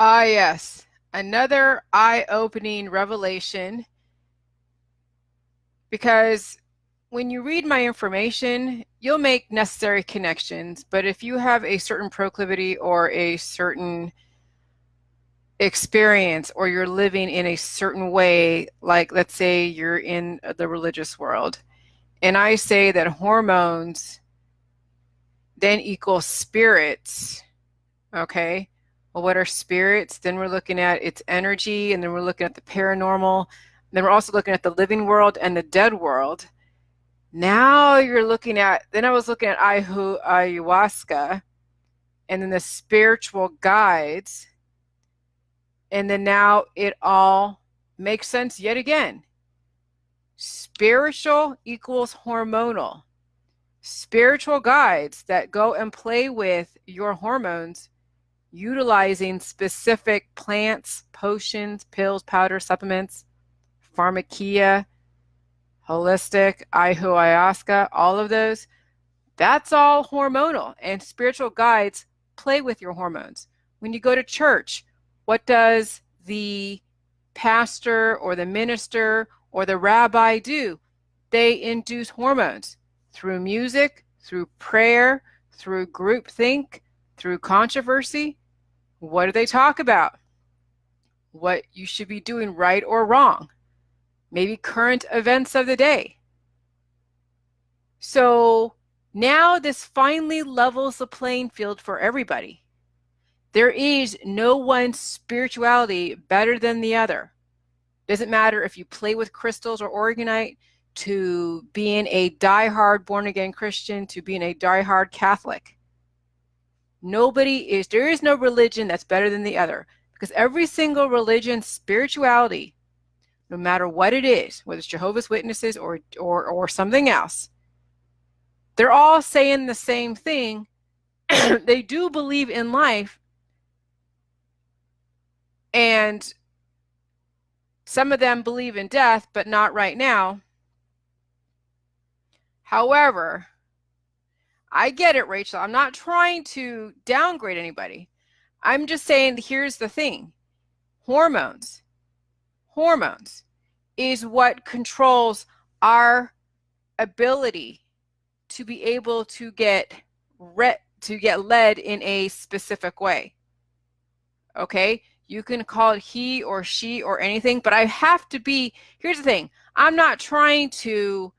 Ah, yes. Another eye-opening revelation because when you read my information, you'll make necessary connections. But if you have a certain proclivity or a certain experience or you're living in a certain way, like let's say you're in the religious world, and I say that hormones then equal spirits, okay? Well, what are spirits? Then we're looking at its energy, and then we're looking at the paranormal. Then we're also looking at the living world and the dead world. Now you're looking at, then I was looking at ayahuasca and then the spiritual guides. And then now it all makes sense yet again. Spiritual equals hormonal. Spiritual guides that go and play with your hormones utilizing specific plants, potions, pills, powders, supplements, pharmakia, holistic, ayahuasca, all of those, that's all hormonal. And spiritual guides play with your hormones. When you go to church, what does the pastor or the minister or the rabbi do? They induce hormones through music, through prayer, through groupthink, through controversy. What do they talk about? What you should be doing right or wrong. Maybe current events of the day. So now this finally levels the playing field for everybody. There is no one spirituality better than the other. Doesn't matter if you play with crystals or organite, to being a diehard born-again Christian, to being a diehard Catholic. There is no religion that's better than the other, because every single religion, spirituality, no matter what it is, whether it's Jehovah's Witnesses or something else, they're all saying the same thing. They do believe in life, and some of them believe in death, but not right now. However, I get it, Rachel. I'm not trying to downgrade anybody. I'm just saying, here's the thing. Hormones is what controls our ability to be able to get led in a specific way. Okay? You can call it he or she or anything, but I have to be, here's the thing. I'm not trying to,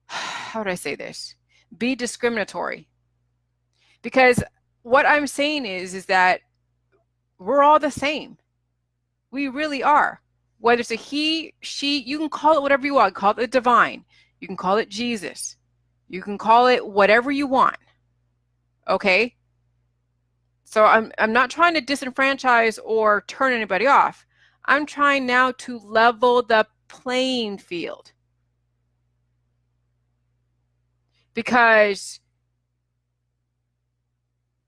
how would I say this? Be discriminatory. Because what I'm saying is that we're all the same. We really are. Whether it's a he, she, you can call it whatever you want. Call it the divine. You can call it Jesus. You can call it whatever you want. Okay? So I'm not trying to disenfranchise or turn anybody off. I'm trying now to level the playing field. Because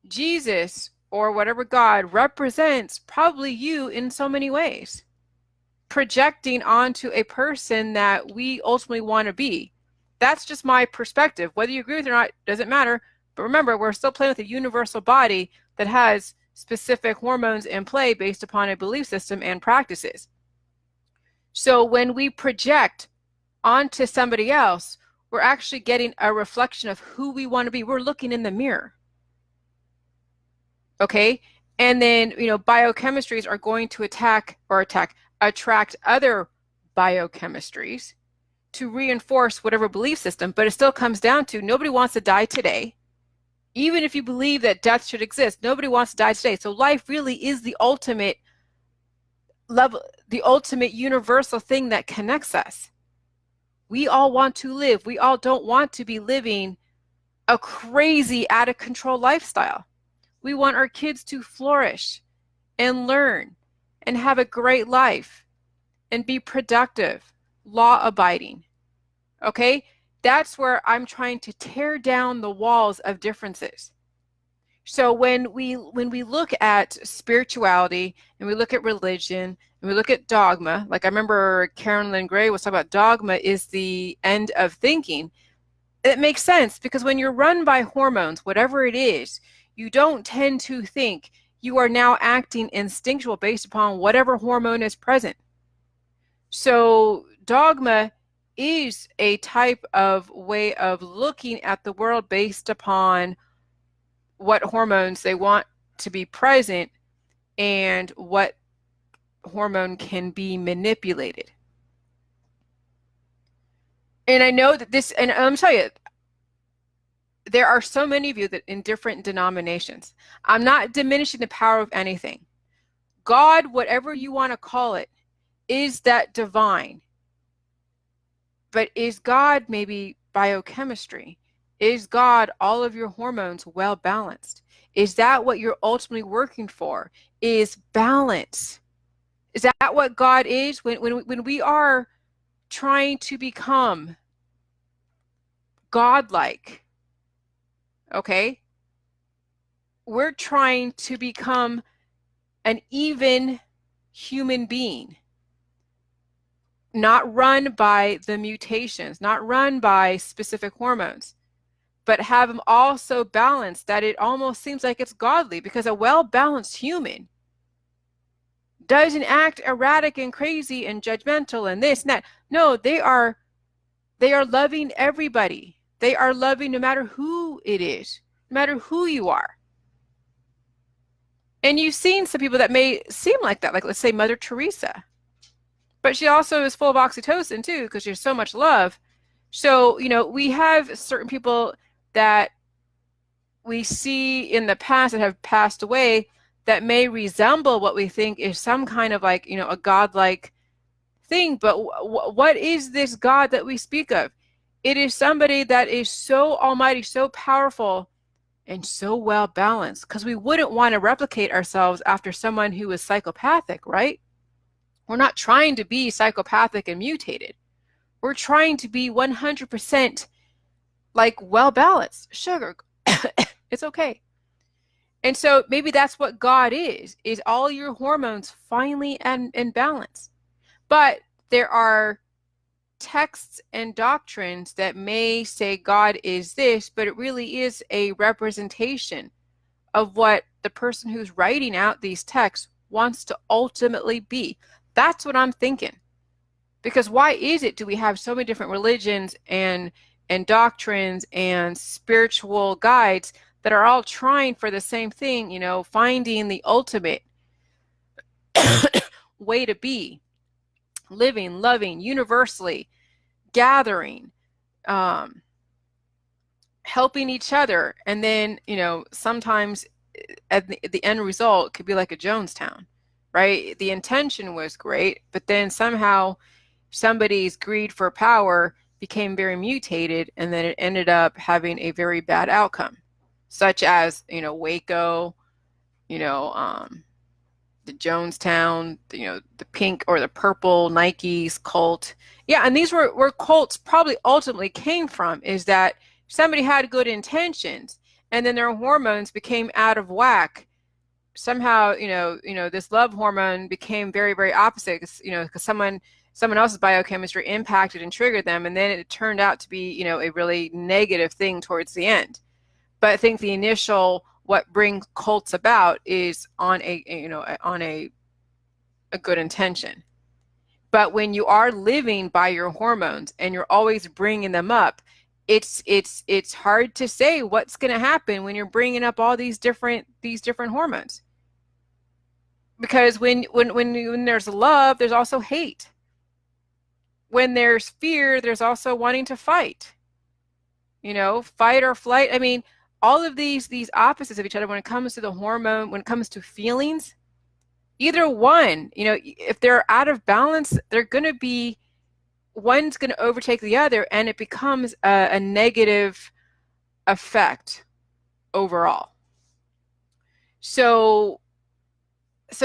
Jesus or whatever God represents probably you in so many ways, projecting onto a person that we ultimately want to be. That's just my perspective. Whether you agree with it or not, doesn't matter. But remember, we're still playing with a universal body that has specific hormones in play based upon a belief system and practices. So when we project onto somebody else, we're actually getting a reflection of who we want to be. We're looking in the mirror. Okay? And then, biochemistries are going to attract other biochemistries to reinforce whatever belief system, but it still comes down to nobody wants to die today. Even if you believe that death should exist, nobody wants to die today. So life really is the ultimate level, the ultimate universal thing that connects us. We all want to live. We all don't want to be living a crazy, out of control lifestyle. We want our kids to flourish and learn and have a great life and be productive, law-abiding. Okay? That's where I'm trying to tear down the walls of differences. So when we look at spirituality and we look at religion and we look at dogma, like I remember Karen Lynn Gray was talking about dogma is the end of thinking. It makes sense because when you're run by hormones, whatever it is, you don't tend to think you are now acting instinctual based upon whatever hormone is present. So dogma is a type of way of looking at the world based upon what hormones they want to be present and what hormone can be manipulated. And I know that this, and I'm telling you, there are so many of you that in different denominations. I'm not diminishing the power of anything. God, whatever you want to call it, is that divine? But is God maybe biochemistry? Is God all of your hormones well balanced? Is that what you're ultimately working for? Is balance? Is that what God is? When we are trying to become godlike, okay, we're trying to become an even human being, not run by the mutations, not run by specific hormones, but have them all so balanced that it almost seems like it's godly, because a well-balanced human doesn't act erratic and crazy and judgmental and this and that. No, they are loving everybody. They are loving no matter who it is, no matter who you are. And you've seen some people that may seem like that, like let's say Mother Teresa. But she also is full of oxytocin too, because there's so much love. So, you know, we have certain people that we see in the past that have passed away that may resemble what we think is some kind of like, you know, a godlike thing. But what is this God that we speak of? It is somebody that is so almighty, so powerful, and so well balanced, because we wouldn't want to replicate ourselves after someone who is psychopathic, right? We're not trying to be psychopathic and mutated. We're trying to be 100% like well balanced. Sugar, it's okay. And so maybe that's what God is all your hormones finally in balance. But there are texts and doctrines that may say God is this, but it really is a representation of what the person who's writing out these texts wants to ultimately be. That's what I'm thinking. Because why is it do we have so many different religions and doctrines and spiritual guides that are all trying for the same thing, you know, finding the ultimate way to be, living, loving, universally, gathering, helping each other. And then, you know, sometimes at the end result could be like a Jonestown, right? The intention was great, but then somehow somebody's greed for power became very mutated, and then it ended up having a very bad outcome, such as, you know, Waco, you know, the Jonestown, you know, the pink or the purple Nikes cult. Yeah, and these were cults probably ultimately came from, is that somebody had good intentions and then their hormones became out of whack. Somehow, you know, this love hormone became very, very opposite, you know, because someone else's biochemistry impacted and triggered them, and then it turned out to be, you know, a really negative thing towards the end. But I think the initial, what brings cults about is on a, you know, on a good intention. But when you are living by your hormones and you're always bringing them up, it's hard to say what's going to happen when you're bringing up all these different hormones. Because when there's love, there's also hate. When there's fear, there's also wanting to fight. You know, fight or flight. I mean, all of these opposites of each other when it comes to the hormone, when it comes to feelings, either one, you know, if they're out of balance, they're going to be, one's going to overtake the other, and it becomes a negative effect overall. So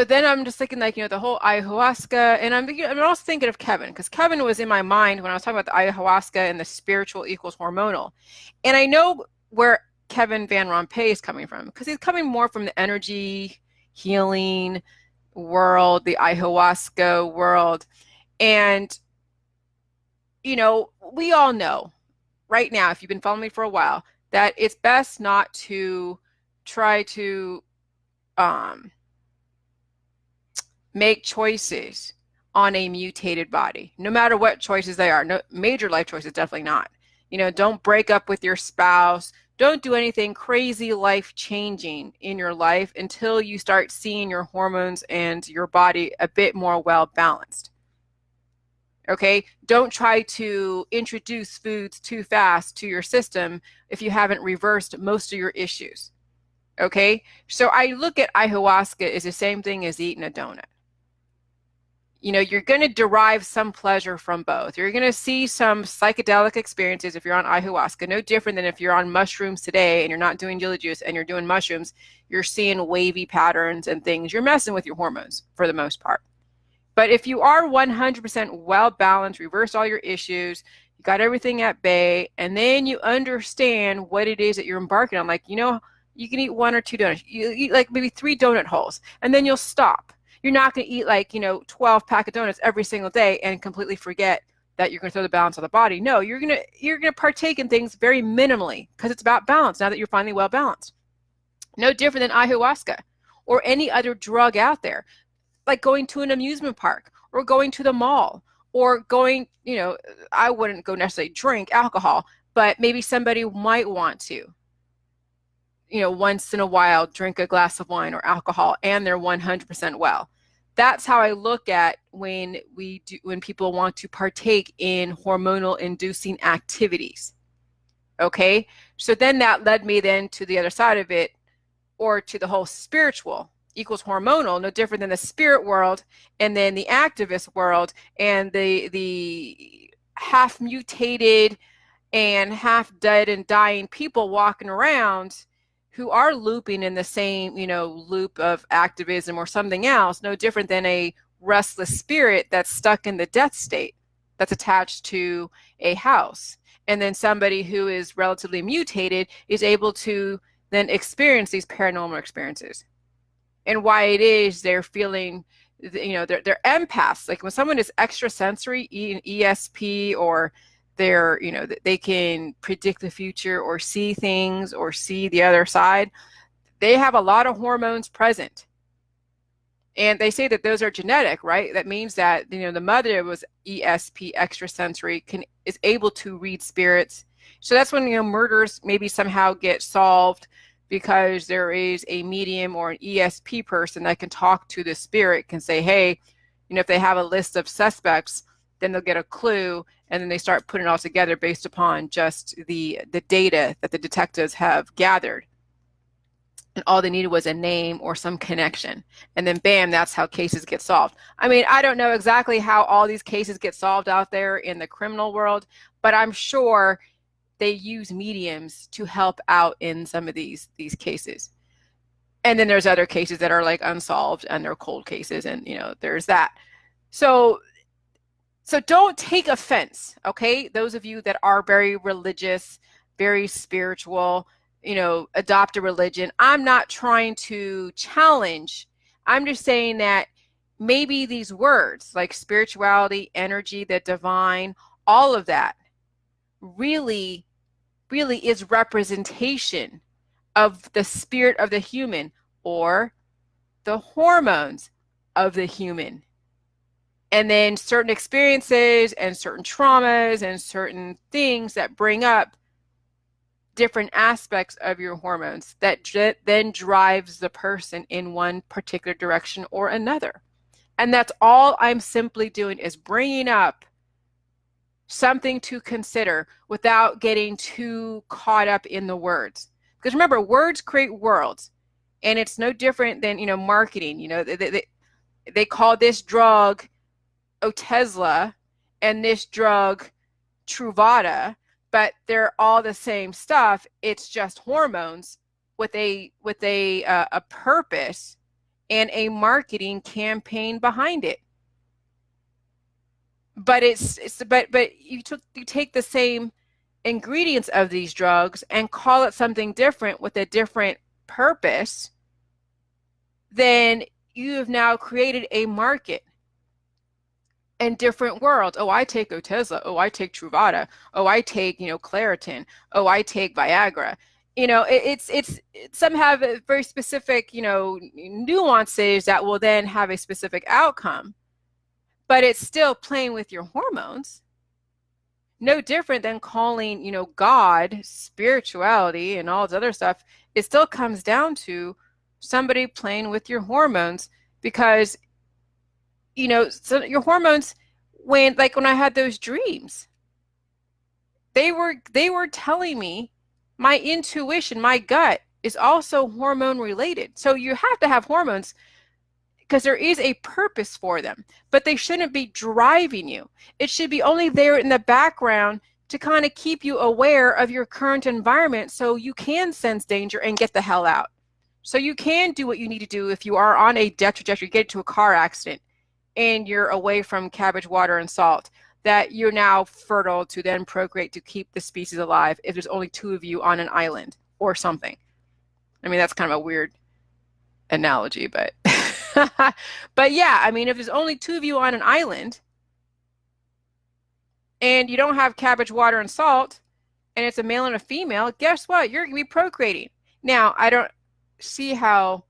then I'm just thinking, like, you know, the whole ayahuasca, and I'm also thinking of Kevin, because Kevin was in my mind when I was talking about the ayahuasca and the spiritual equals hormonal. And I know where Kevin Van Rompuy is coming from, because he's coming more from the energy healing world, the ayahuasca world. And, you know, we all know right now, if you've been following me for a while, that it's best not to try to make choices on a mutated body, no matter what choices they are. No major life choices, definitely not. Don't break up with your spouse. Don't do anything crazy life changing in your life until you start seeing your hormones and your body a bit more well balanced. Okay, don't try to introduce foods too fast to your system if you haven't reversed most of your issues. Okay, so I look at ayahuasca as the same thing as eating a donut. You're going to derive some pleasure from both. You're going to see some psychedelic experiences if you're on ayahuasca, no different than if you're on mushrooms today and you're not doing Gila Juice and you're doing mushrooms. You're seeing wavy patterns and things. You're messing with your hormones for the most part. But if you are 100% well balanced, reverse all your issues, you got everything at bay, and then you understand what it is that you're embarking on. Like, you can eat 1 or 2 donuts. You eat like maybe 3 donut holes, and then you'll stop. You're not going to eat like, 12 pack of donuts every single day and completely forget that you're going to throw the balance on the body. No, you're going to partake in things very minimally because it's about balance now that you're finally well balanced. No different than ayahuasca or any other drug out there, like going to an amusement park or going to the mall or going, I wouldn't go necessarily drink alcohol, but maybe somebody might want to, once in a while drink a glass of wine or alcohol and they're 100% well. That's how I look at when people want to partake in hormonal inducing activities. Okay, so then that led me then to the other side of it, or to the whole spiritual equals hormonal, no different than the spirit world and then the activist world and the half mutated and half dead and dying people walking around who are looping in the same, loop of activism or something else, no different than a restless spirit that's stuck in the death state that's attached to a house. And then somebody who is relatively mutated is able to then experience these paranormal experiences. And why it is they're feeling, they're empaths. Like when someone is extrasensory, ESP, or they're, they can predict the future or see things or see the other side, they have a lot of hormones present. And they say that those are genetic, right? That means that, the mother was ESP, extrasensory, is able to read spirits. So that's when, murders maybe somehow get solved, because there is a medium or an ESP person that can talk to the spirit, can say, hey, if they have a list of suspects, then they'll get a clue, and then they start putting it all together based upon just the data that the detectives have gathered. And all they needed was a name or some connection. And then bam, that's how cases get solved. I mean, I don't know exactly how all these cases get solved out there in the criminal world, but I'm sure they use mediums to help out in some of these cases. And then there's other cases that are like unsolved and they're cold cases, and there's that. So don't take offense, okay? Those of you that are very religious, very spiritual, adopt a religion. I'm not trying to challenge. I'm just saying that maybe these words like spirituality, energy, the divine, all of that really is representation of the spirit of the human, or the hormones of the human. And then certain experiences and certain traumas and certain things that bring up different aspects of your hormones that then drives the person in one particular direction or another. And that's all I'm simply doing, is bringing up something to consider without getting too caught up in the words. Because remember, words create worlds, and it's no different than, marketing. They call this drug Otezla and this drug Truvada, but they're all the same stuff. It's just hormones with a purpose and a marketing campaign behind it. But but you take the same ingredients of these drugs and call it something different with a different purpose, then you have now created a market and different worlds. Oh, I take Otezla. Oh, I take Truvada. Oh, I take, Claritin. Oh, I take Viagra. You know, it's some have a very specific, you know, nuances that will then have a specific outcome, but it's still playing with your hormones. No different than calling, you know, God, spirituality, and all this other stuff. It still comes down to somebody playing with your hormones because, you know, so your hormones, when I had those dreams, they were telling me, my intuition, my gut is also hormone related. So you have to have hormones because there is a purpose for them, but they shouldn't be driving you. It should be only there in the background to kind of keep you aware of your current environment so you can sense danger and get the hell out. So you can do what you need to do if you are on a death trajectory, get into a car accident, and you're away from cabbage, water, and salt, that you're now fertile to then procreate to keep the species alive if there's only two of you on an island or something. I mean, that's kind of a weird analogy, but but yeah, I mean, if there's only two of you on an island and you don't have cabbage, water, and salt, and it's a male and a female, guess what? You're going to be procreating. Now, I don't see how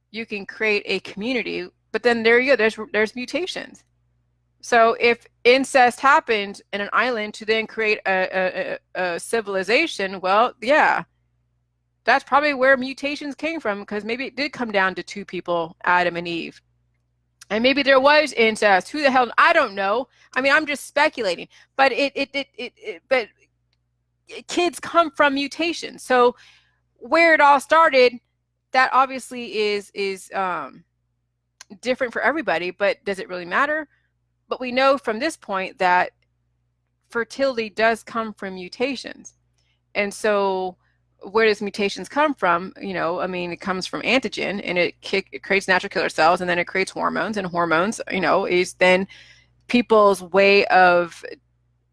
you can create a community, but then there you go, there's mutations. So if incest happened in an island to then create a civilization, well, yeah, that's probably where mutations came from, because maybe it did come down to two people, Adam and Eve. And maybe there was incest. Who the hell? I don't know. I mean, I'm just speculating. But but kids come from mutations. So where it all started, that obviously is different for everybody. But does it really matter? But we know from this point that fertility does come from mutations. And so where does mutations come from? You know, I mean, it comes from antigen, and it creates natural killer cells, and then it creates hormones, and hormones, you know, is then people's way of,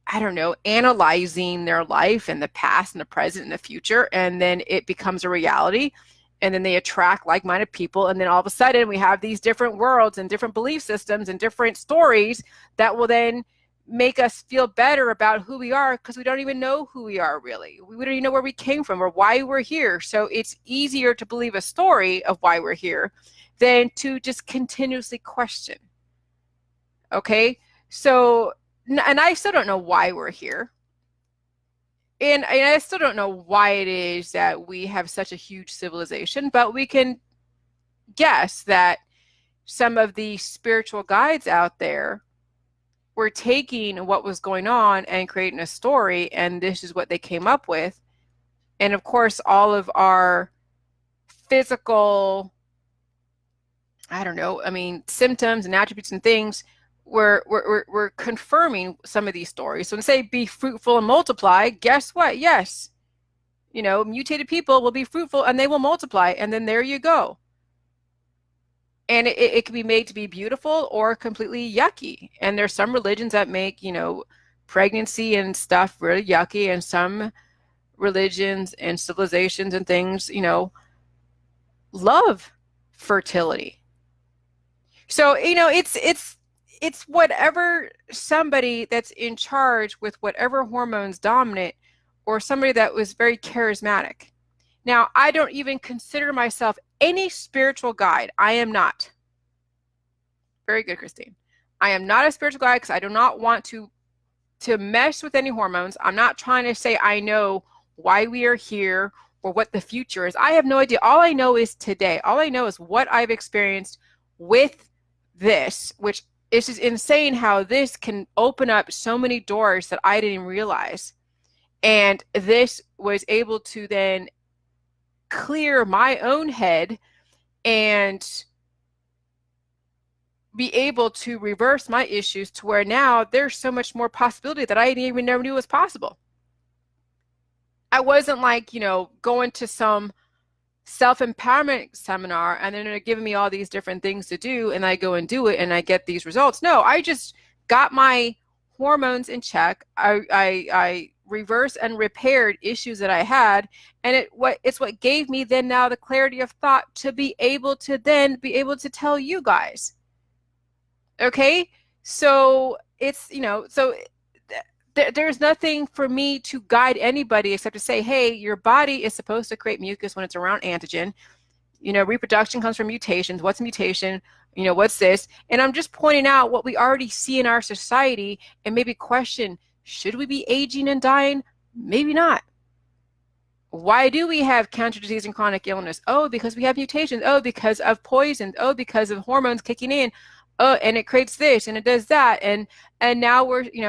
I don't know, analyzing their life and the past and the present and the future, and then it becomes a reality, and then they attract like-minded people, and then all of a sudden we have these different worlds and different belief systems and different stories that will then make us feel better about who we are, because we don't even know who we are really. We don't even know where we came from or why we're here. So it's easier to believe a story of why we're here than to just continuously question. Okay? So, and I still don't know why we're here. And I still don't know why it is that we have such a huge civilization, but we can guess that some of the spiritual guides out there were taking what was going on and creating a story, and this is what they came up with. And of course, all of our physical, I don't know, I mean, symptoms and attributes and things were confirming some of these stories. So when they say be fruitful and multiply, guess what? Yes, you know, mutated people will be fruitful and they will multiply, and then there you go. And it can be made to be beautiful or completely yucky. And there's some religions that make, you know, pregnancy and stuff really yucky, and some religions and civilizations and things, you know, love fertility. So, you know, it's whatever somebody that's in charge with whatever hormones dominant, or somebody that was very charismatic. Now, I don't even consider myself any spiritual guide. I am not. Very good, Christine. I am not a spiritual guide because I do not want to mess with any hormones. I'm not trying to say I know why we are here or what the future is. I have no idea. All I know is today. All I know is what I've experienced with this, which is just insane how this can open up so many doors that I didn't realize. And this was able to then clear my own head and be able to reverse my issues to where now there's so much more possibility that I didn't even never knew was possible. I wasn't like, you know, going to some self-empowerment seminar and then they're giving me all these different things to do and I go and do it and I get these results. No, I just got my hormones in check. I reversed and repaired issues that I had, and it's what gave me then now the clarity of thought to be able to then be able to tell you guys. Okay, so it's, you know, so there's nothing for me to guide anybody except to say, hey, your body is supposed to create mucus when it's around antigen. Reproduction comes from mutations. What's a mutation? What's this? And I'm just pointing out what we already see in our society and maybe question, should we be aging and dying? Maybe not. Why do we have cancer, disease, and chronic illness? Oh, because we have mutations. Oh, because of poisons. Oh, because of hormones kicking in. Oh, and it creates this and it does that. And now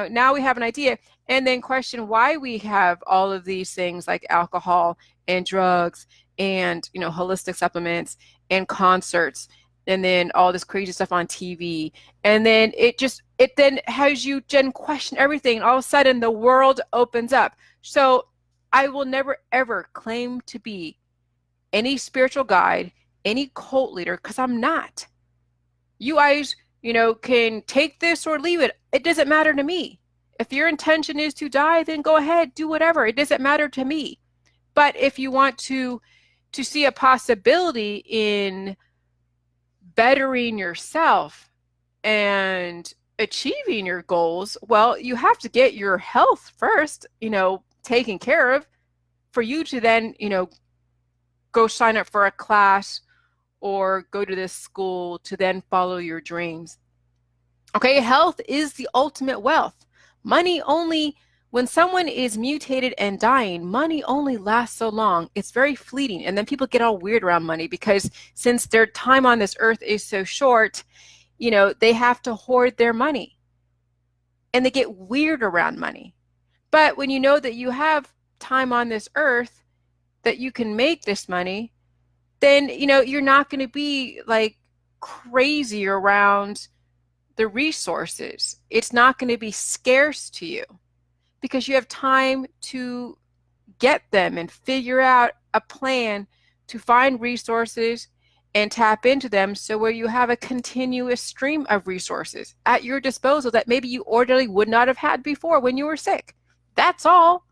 now we have an idea. And then question why we have all of these things like alcohol and drugs and holistic supplements and concerts and then all this crazy stuff on TV. And then it then has you question everything. All of a sudden the world opens up. So I will never, ever claim to be any spiritual guide, any cult leader, because I'm not. You guys, can take this or leave it. It doesn't matter to me. If your intention is to die, then go ahead, do whatever. It doesn't matter to me. But if you want to see a possibility in bettering yourself and achieving your goals, well, you have to get your health first, taken care of, for you to then, go sign up for a class or go to this school to then follow your dreams. Okay, health is the ultimate wealth. Money only, when someone is mutated and dying, money only lasts so long. It's very fleeting. And then people get all weird around money because since their time on this earth is so short, they have to hoard their money. And they get weird around money. But when you know that you have time on this earth, that you can make this money, then, you're not going to be like crazy around the resources. It's not going to be scarce to you because you have time to get them and figure out a plan to find resources and tap into them, so where you have a continuous stream of resources at your disposal that maybe you ordinarily would not have had before when you were sick. That's all.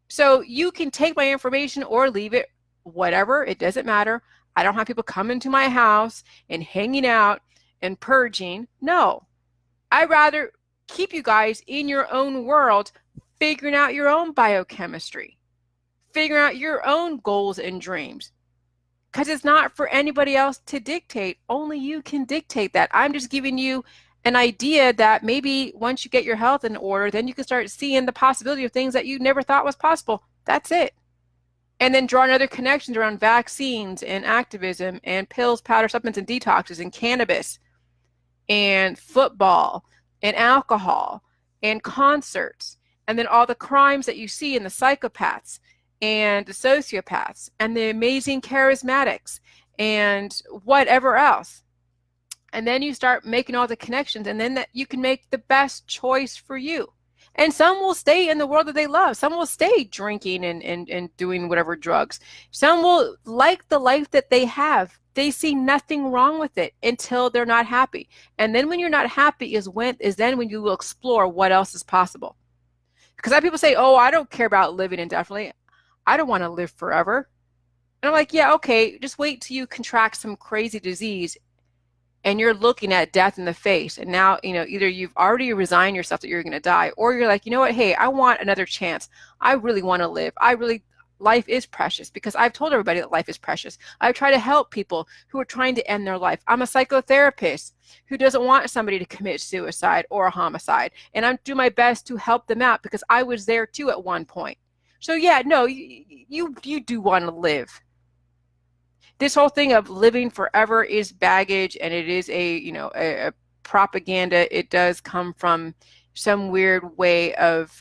So you can take my information or leave it, whatever. It doesn't matter. I don't have people coming to my house and hanging out and purging. No, I'd rather keep you guys in your own world, figuring out your own biochemistry, figuring out your own goals and dreams. Because it's not for anybody else to dictate. Only you can dictate that. I'm just giving you an idea that maybe once you get your health in order, then you can start seeing the possibility of things that you never thought was possible. That's it. And then drawing other connections around vaccines and activism and pills, powder, supplements, and detoxes and cannabis and football and alcohol and concerts. And then all the crimes that you see in the psychopaths and the sociopaths and the amazing charismatics and whatever else. And then you start making all the connections, and then that you can make the best choice for you. And some will stay in the world that they love. Some will stay drinking and doing whatever drugs. Some will like the life that they have. They see nothing wrong with it until they're not happy. And then when you're not happy is then when you will explore what else is possible. Because I have people say, oh, I don't care about living indefinitely. I don't want to live forever. And I'm like, yeah, okay, just wait till you contract some crazy disease and you're looking at death in the face. And now, either you've already resigned yourself that you're going to die, or you're like, you know what? Hey, I want another chance. I really want to live. Life is precious, because I've told everybody that life is precious. I try to help people who are trying to end their life. I'm a psychotherapist who doesn't want somebody to commit suicide or a homicide. And I do my best to help them out because I was there too at one point. So yeah, no, you do want to live. This whole thing of living forever is baggage, and it is a propaganda. It does come from some weird way of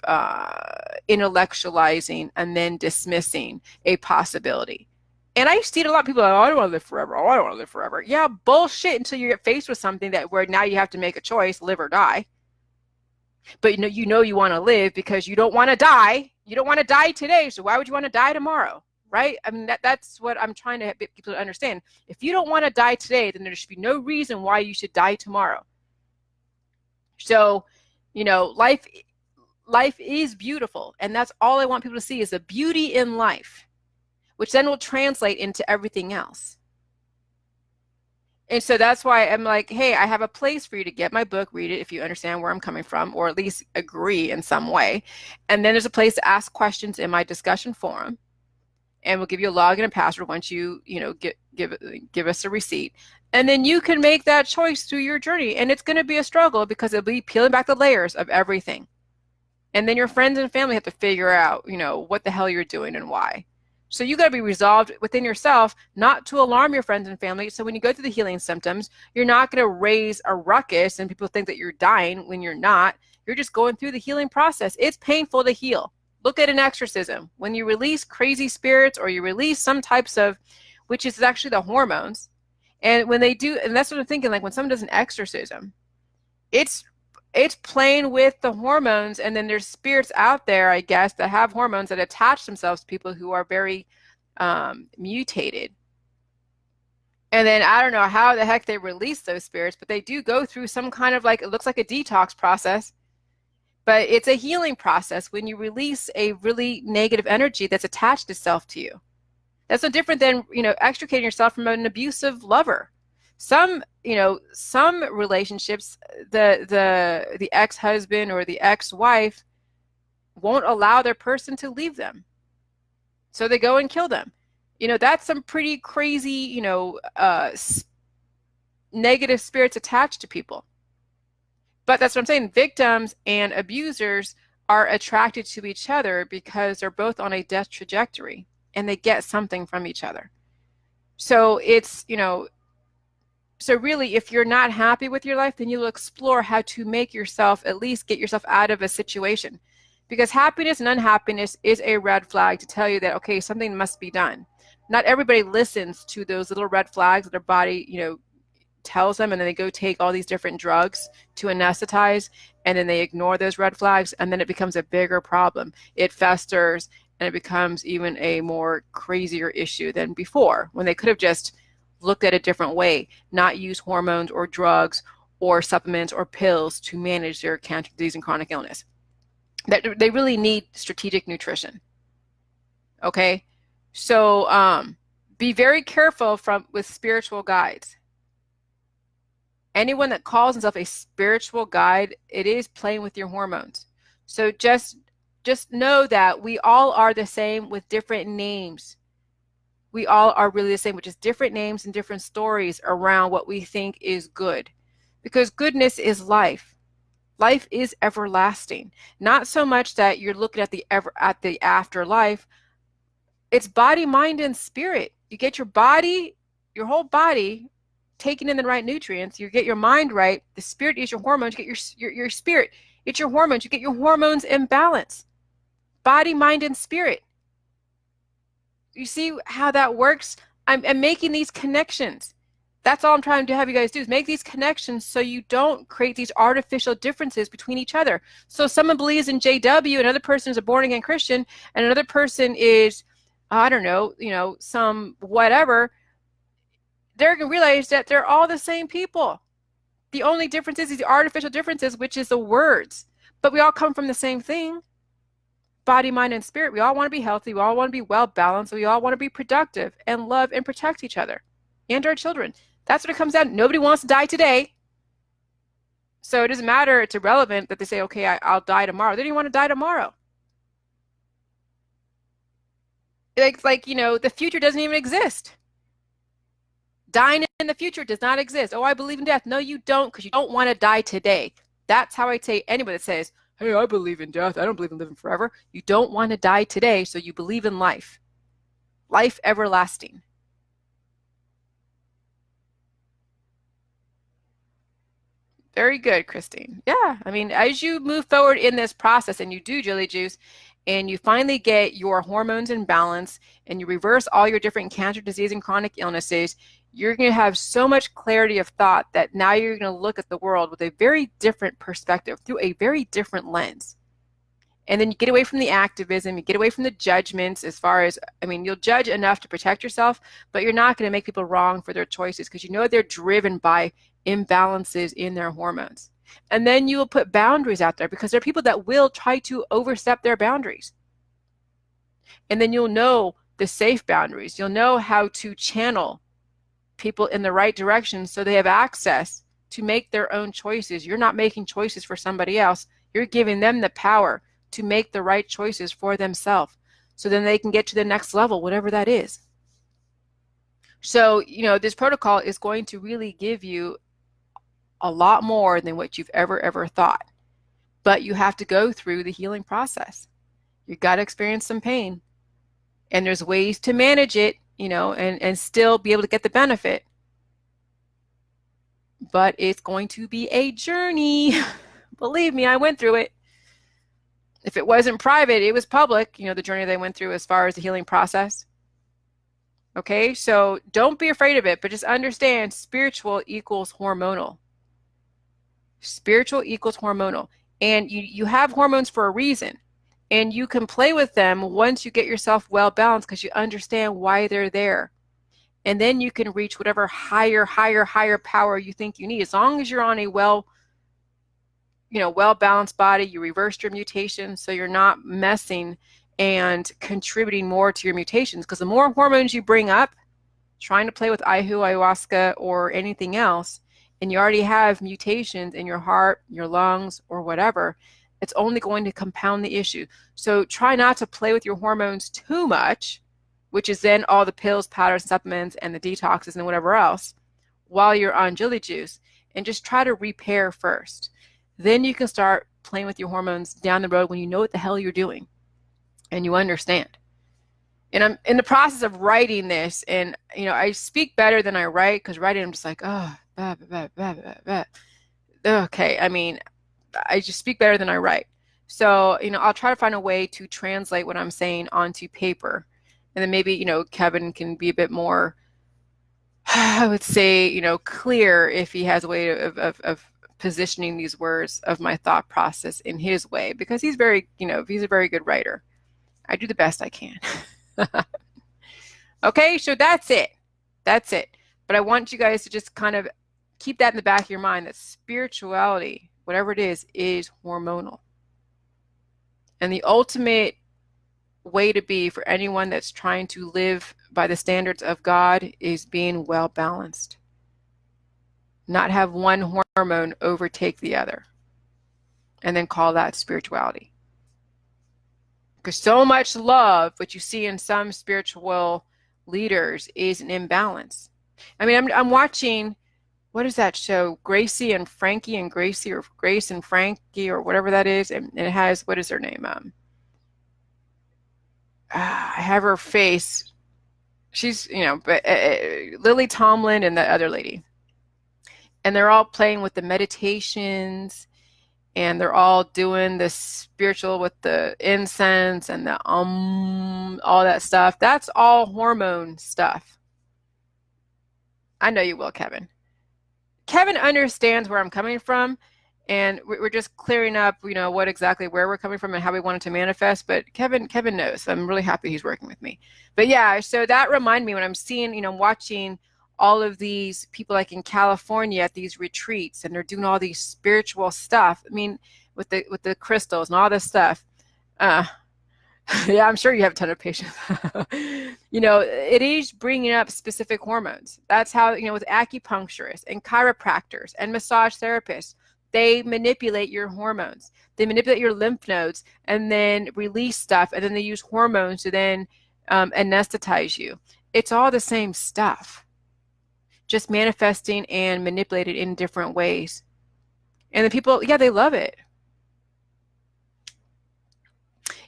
intellectualizing and then dismissing a possibility. And I see a lot of people like, oh, I don't want to live forever. Oh, I don't want to live forever. Yeah, bullshit, until you get faced with something where now you have to make a choice, live or die. But you want to live because you don't want to die. You don't want to die today, so why would you want to die tomorrow? Right? I mean, that's what I'm trying to get people to understand. If you don't want to die today, then there should be no reason why you should die tomorrow. So, life is beautiful. And that's all I want people to see, is the beauty in life, which then will translate into everything else. And so that's why I'm like, hey, I have a place for you to get my book, read it if you understand where I'm coming from, or at least agree in some way. And then there's a place to ask questions in my discussion forum. And we'll give you a login and password once give us a receipt. And then you can make that choice through your journey. And it's going to be a struggle because it'll be peeling back the layers of everything. And then your friends and family have to figure out, what the hell you're doing and why. So you got to be resolved within yourself not to alarm your friends and family. So when you go through the healing symptoms, you're not going to raise a ruckus and people think that you're dying when you're not. You're just going through the healing process. It's painful to heal. Look at an exorcism. When you release crazy spirits or you release some types of, which is actually the hormones. And when they do, and that's what I'm thinking, like when someone does an exorcism, it's playing with the hormones, and then there's spirits out there, I guess, that have hormones that attach themselves to people who are very mutated. And then I don't know how the heck they release those spirits, but they do go through some kind of it looks like a detox process, but it's a healing process when you release a really negative energy that's attached itself to you. That's no different than, extricating yourself from an abusive lover. Some relationships, the ex-husband or the ex-wife won't allow their person to leave them. So they go and kill them. That's some pretty crazy, negative spirits attached to people. But that's what I'm saying. Victims and abusers are attracted to each other because they're both on a death trajectory and they get something from each other. So it's, so really, if you're not happy with your life, then you'll explore how to make yourself, at least get yourself out of a situation. Because happiness and unhappiness is a red flag to tell you that, okay, something must be done. Not everybody listens to those little red flags that their body, tells them, and then they go take all these different drugs to anesthetize, and then they ignore those red flags, and then it becomes a bigger problem. It festers, and it becomes even a more crazier issue than before, when they could have just looked at a different way, not use hormones or drugs or supplements or pills to manage their cancer, disease, and chronic illness. That they really need strategic nutrition. Okay, so be very careful with spiritual guides. Anyone that calls himself a spiritual guide, it is playing with your hormones. So just know that we all are the same with different names. We all are really the same, which is different names and different stories around what we think is good. Because goodness is life. Life is everlasting. Not so much that you're looking at the afterlife. It's body, mind, and spirit. You get your body, your whole body, taking in the right nutrients. You get your mind right. The spirit is your hormones. You get your spirit. It's your hormones. You get your hormones in balance. Body, mind, and spirit. You see how that works? I'm making these connections. That's all I'm trying to have you guys do, is make these connections so you don't create these artificial differences between each other. So someone believes in JW, another person is a born-again Christian, and another person is, I don't know, some whatever. They're going to realize that they're all the same people. The only difference is the artificial differences, which is the words. But we all come from the same thing. Body, mind, and spirit. We all want to be healthy. We all want to be well balanced. We all want to be productive and love and protect each other and our children. That's what it comes down to. Nobody wants to die today. So it doesn't matter. It's irrelevant that they say, okay, I'll die tomorrow. They don't even want to die tomorrow. Like, the future doesn't even exist. Dying in the future does not exist. Oh, I believe in death. No, you don't, because you don't want to die today. That's how I take anybody that says, hey, I believe in death. I don't believe in living forever. You don't want to die today, so you believe in life. Life everlasting. Very good, Christine. Yeah, I mean, as you move forward in this process and you do Jilly Juice, and you finally get your hormones in balance, and you reverse all your different cancer, disease, and chronic illnesses, you're going to have so much clarity of thought that now you're going to look at the world with a very different perspective, through a very different lens. And then you get away from the activism, you get away from the judgments as far as, I mean, you'll judge enough to protect yourself, but you're not going to make people wrong for their choices, because they're driven by imbalances in their hormones. And then you will put boundaries out there, because there are people that will try to overstep their boundaries. And then you'll know the safe boundaries. You'll know how to channel people in the right direction so they have access to make their own choices. You're not making choices for somebody else. You're giving them the power to make the right choices for themselves so then they can get to the next level, whatever that is. So, this protocol is going to really give you a lot more than what you've ever thought. But you have to go through the healing process. You've got to experience some pain. And there's ways to manage it, and still be able to get the benefit. But it's going to be a journey. Believe me, I went through it. If it wasn't private, it was public, the journey they went through as far as the healing process. Okay, so don't be afraid of it, but just understand spiritual equals hormonal. Spiritual equals hormonal. And you have hormones for a reason. And you can play with them once you get yourself well balanced because you understand why they're there. And then you can reach whatever higher power you think you need. As long as you're on a well-balanced body, you reversed your mutations so you're not messing and contributing more to your mutations. Because the more hormones you bring up, trying to play with ayahuasca or anything else, and you already have mutations in your heart, your lungs, or whatever, it's only going to compound the issue. So try not to play with your hormones too much, which is then all the pills, powders, supplements, and the detoxes and whatever else, while you're on Jilly Juice, and just try to repair first. Then you can start playing with your hormones down the road when you know what the hell you're doing and you understand. And I'm in the process of writing this, and I speak better than I write, because writing I'm just like, oh, blah, blah, blah, blah, blah. Okay, I just speak better than I write. So, I'll try to find a way to translate what I'm saying onto paper. And then maybe, Kevin can be a bit more, I would say, clear if he has a way of positioning these words of my thought process in his way, because he's he's a very good writer. I do the best I can. Okay, so that's it. But I want you guys to just kind of keep that in the back of your mind, that spirituality, whatever it is hormonal. And the ultimate way to be for anyone that's trying to live by the standards of God is being well balanced. Not have one hormone overtake the other. And then call that spirituality. Because so much love, what you see in some spiritual leaders, is an imbalance. I'm watching, what is that show? Gracie and Frankie and Gracie, or Grace and Frankie, or whatever that is. And it has, what is her name? I have her face. She's, Lily Tomlin and the other lady. And they're all playing with the meditations, and they're all doing the spiritual with the incense and the all that stuff. That's all hormone stuff. I know you will, Kevin. Kevin understands where I'm coming from, and we're just clearing up, where we're coming from and how we want it to manifest. But Kevin knows. I'm really happy he's working with me. But yeah, so that reminded me when I'm seeing, watching all of these people like in California at these retreats, and they're doing all these spiritual stuff. With the crystals and all this stuff. Yeah, I'm sure you have a ton of patience. It is bringing up specific hormones. That's how, with acupuncturists and chiropractors and massage therapists, they manipulate your hormones. They manipulate your lymph nodes and then release stuff, and then they use hormones to then anesthetize you. It's all the same stuff, just manifesting and manipulated in different ways. And the people, yeah, they love it.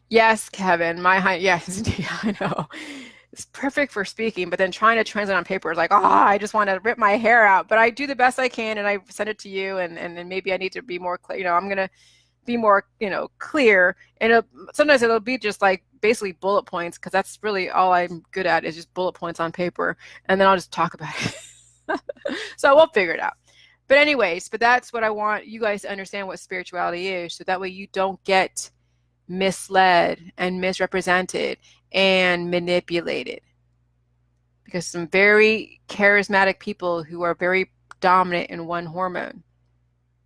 Yes, Kevin, my height, yes, I know. It's perfect for speaking, but then trying to translate on paper is like, I just want to rip my hair out. But I do the best I can, and I send it to you, and then maybe I need to be more clear. I'm going to be more, clear. And sometimes it'll be just like basically bullet points, because that's really all I'm good at, is just bullet points on paper. And then I'll just talk about it. So we'll figure it out. But anyways, that's what I want you guys to understand, what spirituality is, so that way you don't get misled and misrepresented and manipulated. Because some very charismatic people who are very dominant in one hormone,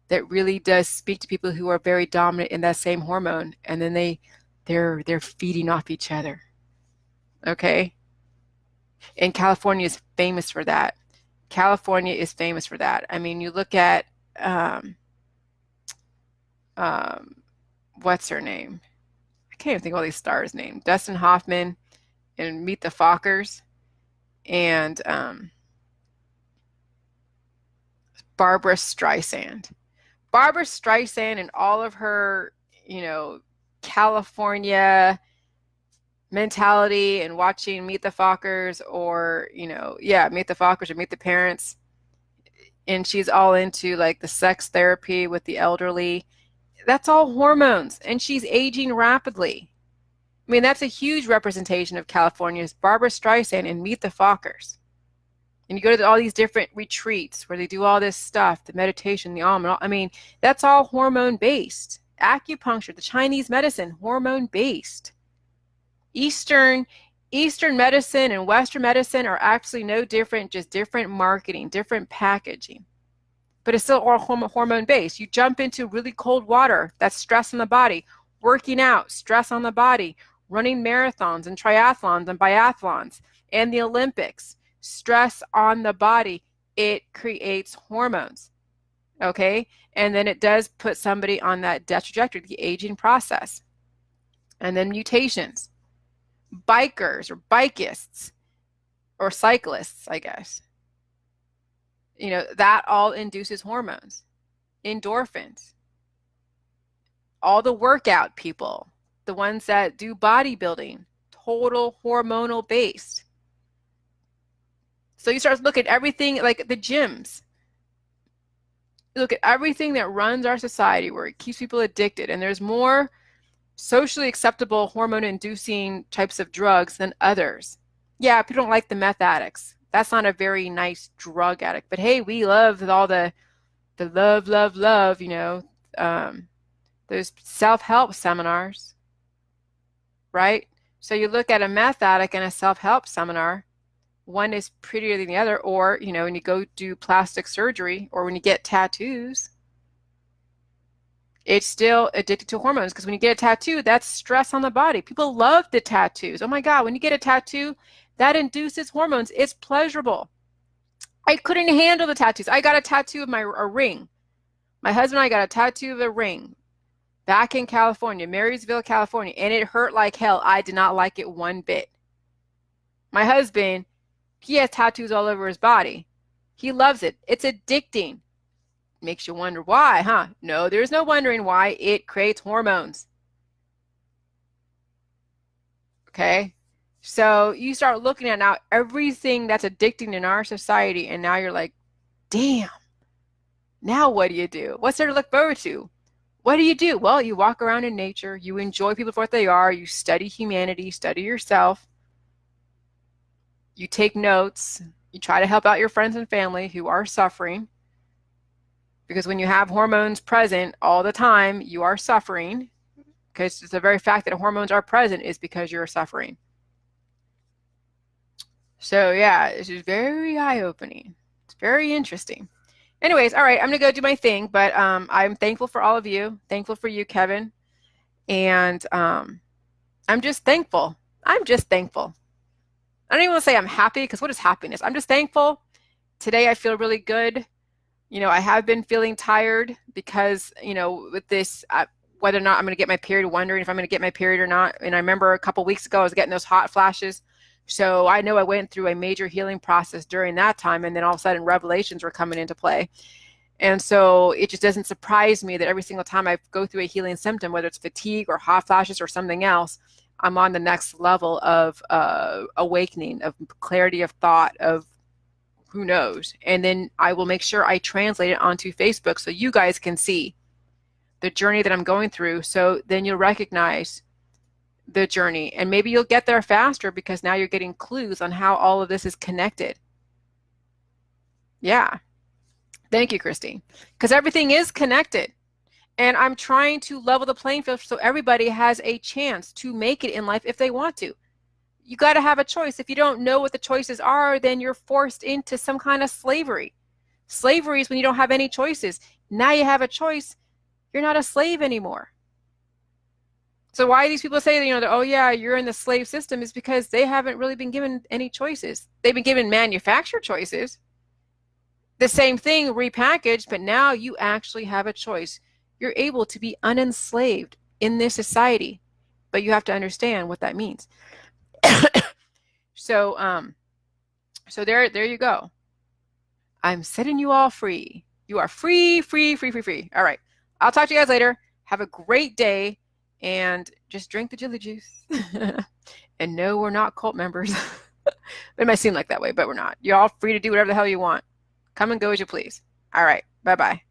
that really does speak to people who are very dominant in that same hormone, and then they're feeding off each other. Okay? And California is famous for that. California is famous for that. I mean, you look at um, what's her name? I can't even think of all these stars' names. Dustin Hoffman and Meet the Fockers, and Barbara Streisand. Barbara Streisand and all of her, California mentality and watching Meet the Fockers or, Meet the Fockers or Meet the Parents. And she's all into like the sex therapy with the elderly. That's all hormones. And she's aging rapidly. I mean, that's a huge representation of California's Barbara Streisand and Meet the Fockers. And you go to all these different retreats where they do all this stuff, the meditation, the almond. I mean, that's all hormone based. Acupuncture, the Chinese medicine, hormone based. Eastern medicine and Western medicine are absolutely no different, just different marketing, different packaging. But it's still all hormone based. You jump into really cold water, that's stress on the body. Working out, stress on the body. Running marathons and triathlons and biathlons and the Olympics, stress on the body. It creates hormones. Okay? And then it does put somebody on that death trajectory, the aging process. And then mutations. Bikers or bikists or cyclists, I guess. That all induces hormones, endorphins. All the workout people, the ones that do bodybuilding, total hormonal based. So you start to look at everything like the gyms. You look at everything that runs our society where it keeps people addicted, and there's more socially acceptable hormone-inducing types of drugs than others. Yeah, people don't like the meth addicts. That's not a very nice drug addict. But hey, we love all the love, those self-help seminars, right? So you look at a meth addict and a self-help seminar, one is prettier than the other, or, when you go do plastic surgery or when you get tattoos, it's still addicted to hormones because when you get a tattoo, that's stress on the body. People love the tattoos. Oh my God, when you get a tattoo, that induces hormones. It's pleasurable. I couldn't handle the tattoos. I got a tattoo of a ring. My husband and I got a tattoo of a ring back in California, Marysville, California, and it hurt like hell. I did not like it one bit. My husband, he has tattoos all over his body. He loves it. It's addicting. Makes you wonder why, huh? No, there's no wondering why. It creates hormones. Okay? So you start looking at now everything that's addicting in our society, and now you're like, damn, now what do you do? What's there to look forward to? What do you do? Well, you walk around in nature, you enjoy people for what they are, you study humanity, study yourself, you take notes, you try to help out your friends and family who are suffering. Because when you have hormones present all the time, you are suffering. Because the very fact that hormones are present is because you're suffering. So yeah, it's just very eye-opening. It's very interesting. Anyways, all right, I'm going to go do my thing. But I'm thankful for all of you. Thankful for you, Kevin. And I'm just thankful. I'm just thankful. I don't even want to say I'm happy, because what is happiness? I'm just thankful. Today I feel really good. I have been feeling tired because, with this, whether or not I'm going to get my period, wondering if I'm going to get my period or not. And I remember a couple weeks ago, I was getting those hot flashes. So I know I went through a major healing process during that time. And then all of a sudden revelations were coming into play. And so it just doesn't surprise me that every single time I go through a healing symptom, whether it's fatigue or hot flashes or something else, I'm on the next level of awakening, of clarity of thought, of who knows. And then I will make sure I translate it onto Facebook so you guys can see the journey that I'm going through. So then you'll recognize the journey, and maybe you'll get there faster because now you're getting clues on how all of this is connected. Yeah. Thank you, Christy. Because everything is connected. And I'm trying to level the playing field so everybody has a chance to make it in life if they want to. You got to have a choice. If you don't know what the choices are, then you're forced into some kind of slavery. Slavery is when you don't have any choices. Now you have a choice. You're not a slave anymore. So why these people say that, oh yeah, you're in the slave system, is because they haven't really been given any choices. They've been given manufactured choices. the same thing repackaged, but now you actually have a choice. You're able to be unenslaved in this society, but you have to understand what that means. So there you go. I'm setting you all free. You are free, free, free, free, free. All right. I'll talk to you guys later. Have a great day and just drink the Jilly juice. And no, we're not cult members. It might seem like that way, but we're not. You're all free to do whatever the hell you want. Come and go as you please. All right. Bye-bye.